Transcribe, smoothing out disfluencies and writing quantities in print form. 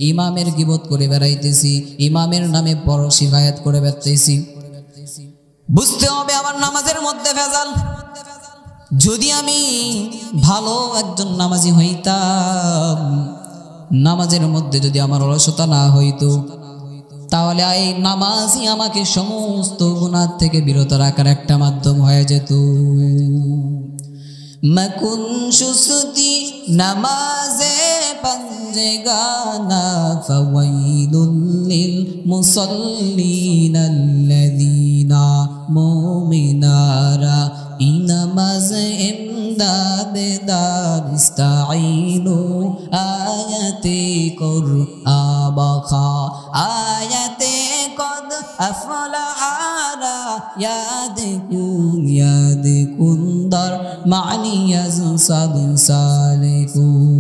ইমামের গীবত করে বেড়াইতেছি, ইমামের নামে বড় শিকায়াত করে বেড়াইতেছি। বুঝতে হবে আমার নামাজের মধ্যে ভেজাল। যদি আমি ভালো একজন নামাজি হইতাম, নামাজের মধ্যে যদি আমার অলসতা না হইতো, তাহলে এই নামাজই আমাকে সমস্ত গুনাহ থেকে বিরত রাখার একটা মাধ্যম হয়ে যেত। মকুন সুস্তি নামাজে পঞ্জেগানা ফাওয়াইলুল লিল মুসাল্লিনাল্লাযীনা মুমিনারা ইনামাজ ইমদাদে দারিস্তাইনু আয়াতে কুরআবাখা আয়াতে কদ আফলাহারা ইয়াদকুন দার মানিয়াজ সাদ সালেকুন।